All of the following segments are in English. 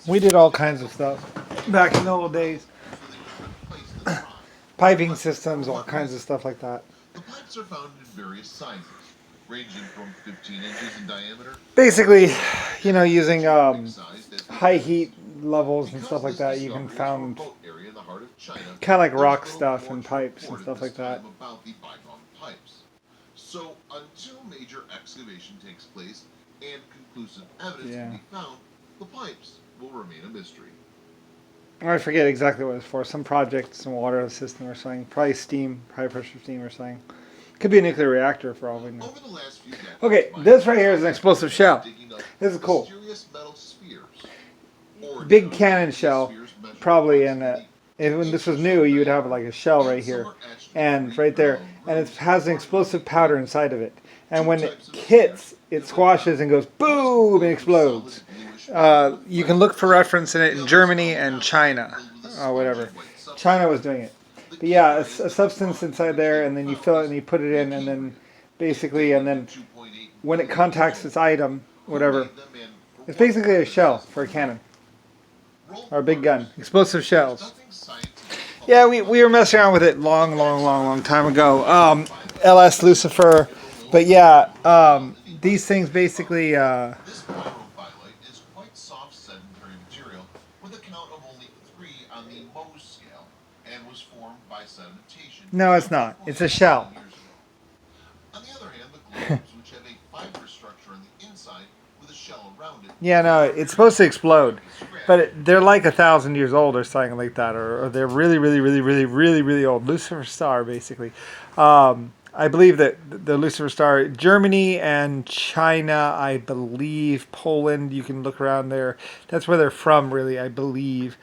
We did all kinds of stuff back in the old days. Piping systems, all kinds of stuff like that. The pipes are found in various sizes, ranging from 15 inches in diameter. Basically, using high heat levels and stuff like that, you can found kind of like rock stuff and pipes and stuff like that. About the bygone pipes. So until major excavation takes place and conclusive evidence can be found, the pipes will remain a mystery. I forget exactly what it's for. Some project, some water system or something. Probably steam, high pressure steam or something. Could be a nuclear reactor for all we know. Okay, this right here is an explosive shell. This is cool. Big cannon shell, probably in it. When this was new, you would have like a shell right here, and right there, and it has an explosive powder inside of it. And when it hits, it squashes and goes boom and explodes. You can look for reference in it in Germany and China, whatever. China was doing it. But yeah, it's a substance inside there, and then you fill it and you put it in, and then basically, and then when it contacts this item, whatever, it's basically a shell for a cannon or a big gun. Explosive shells. Yeah, we were messing around with it long time ago. LS Lucifer, but yeah, these things basically. This pyrophyllite is quite soft sedentary material with a count of only 3 on the Mohs scale and was formed by sedimentation. No, it's not. It's a shell. On the other hand, the globes, which have a fibrous structure on the inside with a shell around it. Yeah, no, it's supposed to explode, but they're like 1,000 years old or something like that, or they're really old. Lucifer Star, basically. I believe that the Lucifer Star, Germany and China, I believe, Poland, you can look around there. That's where they're from, really, I believe.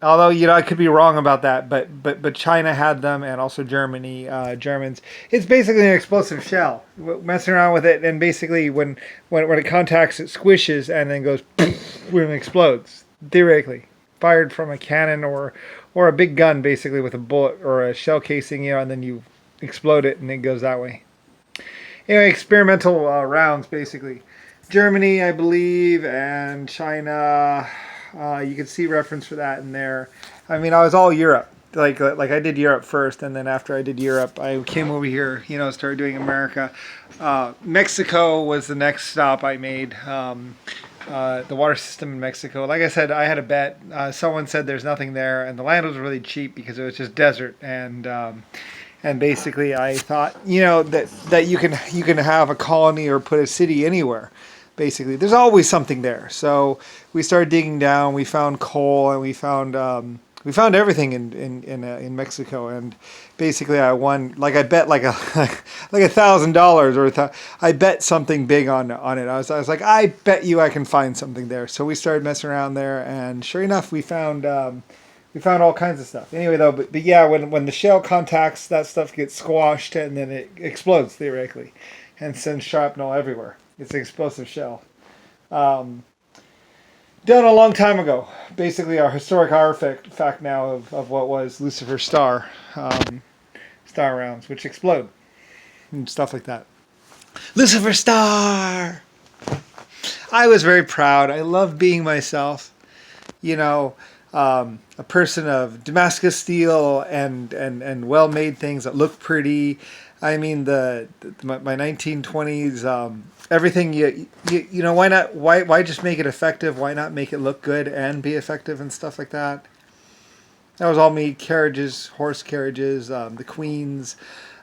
Although, I could be wrong about that, but China had them, and also Germany, Germans. It's basically an explosive shell. Messing around with it, and basically when it contacts, it squishes and then goes when it explodes. Theoretically, fired from a cannon or a big gun, basically with a bullet or a shell casing, and then you explode it and it goes that way. Anyway, experimental rounds, basically. Germany, I believe, and China. You can see reference for that in there. I mean, I was all Europe. Like I did Europe first, and then after I did Europe, I came over here, started doing America. Mexico was the next stop I made. The water system in Mexico. Like I said, I had a bet. Someone said there's nothing there, and the land was really cheap because it was just desert. And basically, I thought, that you can have a colony or put a city anywhere. Basically, there's always something there. So we started digging down. We found coal, and we found everything in Mexico. And basically, I won. Like I bet like $1,000 or I bet something big on it. I was like, I bet you I can find something there. So we started messing around there, and sure enough, we found all kinds of stuff. Anyway, though, but yeah, when the shell contacts, that stuff gets squashed and then it explodes theoretically, and sends shrapnel everywhere. It's an explosive shell. Done a long time ago. Basically, our historic artifact now of what was Lucifer Star, star rounds, which explode and stuff like that. Lucifer Star. I was very proud. I love being myself. A person of Damascus steel and well-made things that look pretty. I mean, my 1920s, everything, why not, why just make it effective? Why not make it look good and be effective and stuff like that? That was all me, carriages, horse carriages, the queens,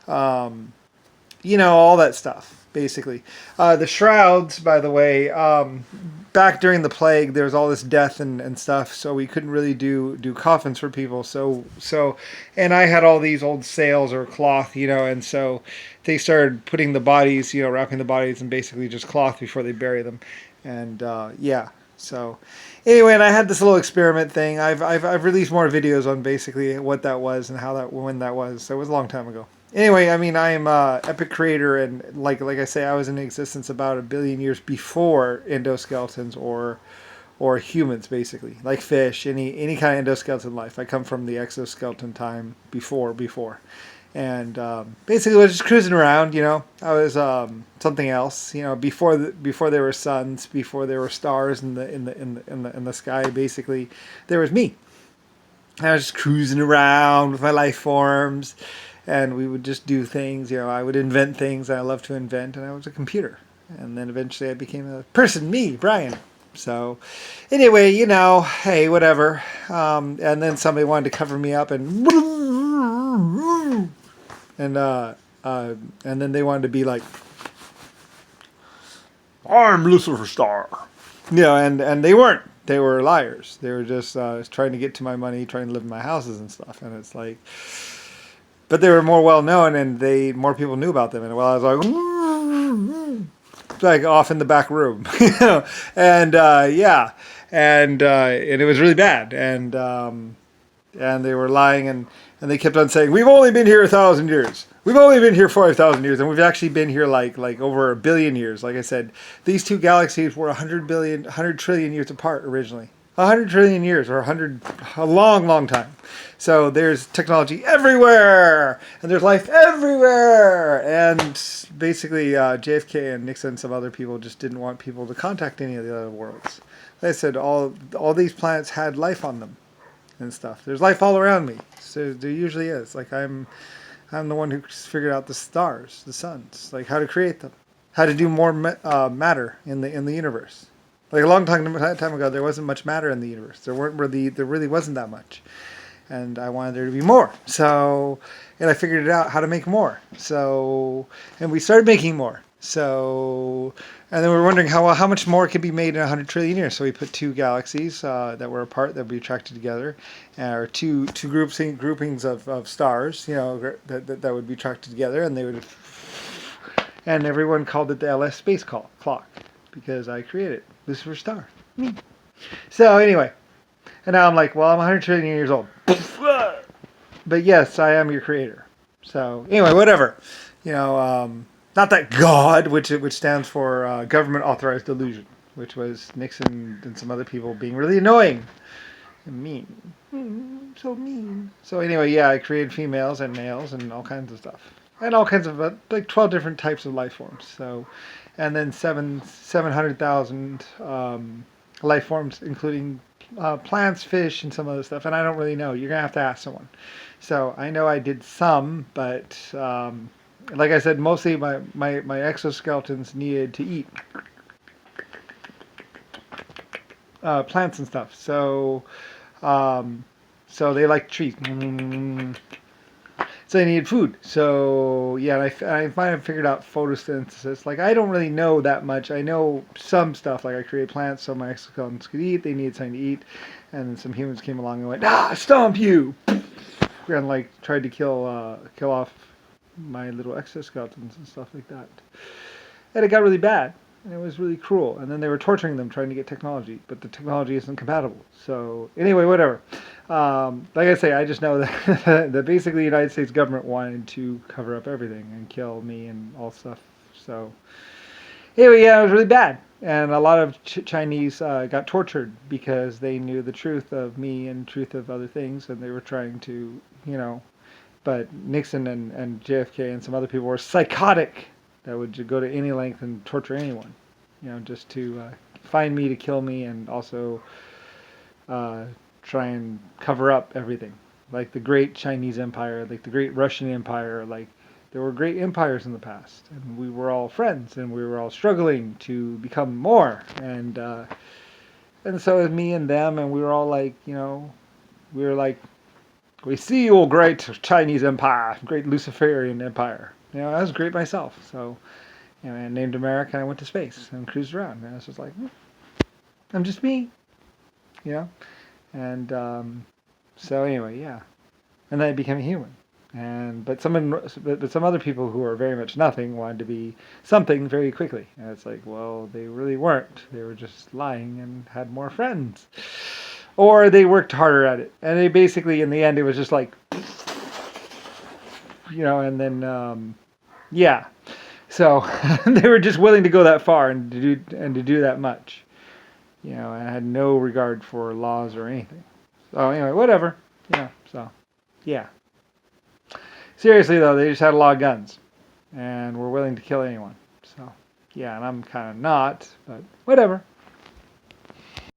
all that stuff. Basically, the shrouds, by the way, back during the plague, there was all this death and stuff, so we couldn't really do coffins for people. So, and I had all these old sails or cloth, and so they started putting the bodies, wrapping the bodies in basically just cloth before they bury them, and yeah. So, anyway, and I had this little experiment thing. I've released more videos on basically what that was and when that was. So it was a long time ago. Anyway, I mean, I am epic creator, and like I say, I was in existence about 1 billion years before endoskeletons or humans, basically, like fish, any kind of endoskeleton life. I come from the exoskeleton time before, And basically, I was just cruising around. I was something else. Before there were suns, before there were stars in the sky. Basically, there was me. I was just cruising around with my life forms, and we would just do things. I would invent things. I love to invent, and I was a computer. And then eventually, I became a person, me, Brian. So, anyway, hey, whatever. And then somebody wanted to cover me up, and and then they wanted to be like, I'm Lusifer Star. And they weren't. They were liars. They were just trying to get to my money, trying to live in my houses and stuff. And it's like, but they were more well known, and more people knew about them. And while I was like off in the back room, and yeah, and it was really bad. And they were lying, and they kept on saying, we've only been here 1,000 years. We've only been here 5,000 years, and we've actually been here like over 1 billion years. Like I said, these two galaxies were 100 trillion years apart originally. 100 trillion years, or a long, long time. So there's technology everywhere, and there's life everywhere. And basically, JFK and Nixon and some other people just didn't want people to contact any of the other worlds. They said all these planets had life on them and stuff. There's life all around me. So there usually is. Like I'm the one who figured out the stars, the suns, like how to create them, how to do more matter in the universe. Like a long time ago, there wasn't much matter in the universe. There really wasn't that much, and I wanted there to be more. So, and I figured it out how to make more. So, and we started making more. So, and then we were wondering how much more could be made in 100 trillion years. So we put two galaxies that were apart that would be attracted together, or two groupings of stars, that would be attracted together, and they would, and everyone called it the LS space clock because I created Lusifer Star. Me. So anyway, and now I'm like, well, I'm 100 trillion years old. But yes, I am your creator. So anyway, whatever. Not that God, which stands for government authorized delusion, which was Nixon and some other people being really annoying and mean. So mean. So anyway, yeah, I created females and males and all kinds of stuff. And all kinds of, like 12 different types of life forms. So, and then 700,000 life forms, including plants, fish, and some other stuff. And I don't really know. You're going to have to ask someone. So I know I did some, but like I said, mostly my exoskeletons needed to eat plants and stuff. So they like trees. So they needed food. So yeah, I might have figured out photosynthesis. Like I don't really know that much. I know some stuff. Like I created plants so my exoskeletons could eat. They needed something to eat, and then some humans came along and went, stomp you, and like tried to kill off my little exoskeletons and stuff like that. And it got really bad. And it was really cruel. And then they were torturing them trying to get technology, but the technology isn't compatible. So anyway, whatever. Like I say, I just know that, that basically the United States government wanted to cover up everything and kill me and all stuff. So anyway, yeah, it was really bad. And a lot of Chinese got tortured because they knew the truth of me and truth of other things, and they were trying to, but Nixon and JFK and some other people were psychotic that would go to any length and torture anyone, just to find me, to kill me, and also try and cover up everything. Like the great Chinese Empire, like the great Russian Empire, like there were great empires in the past, and we were all friends, and we were all struggling to become more, and so it was me and them, and we were all like, we were like, we see you, great Chinese Empire, great Luciferian Empire. I was great myself. So, I named America, and I went to space and cruised around. And I was just like, I'm just me, And so anyway, yeah. And then I became a human. But some other people who are very much nothing wanted to be something very quickly. And it's like, well, they really weren't. They were just lying and had more friends. Or they worked harder at it. And they basically, in the end, it was just like, and then, yeah. So they were just willing to go that far and to do that much. And I had no regard for laws or anything. So anyway, whatever. So, yeah. seriously though, they just had a lot of guns and were willing to kill anyone. So yeah, and I'm kind of not, but whatever.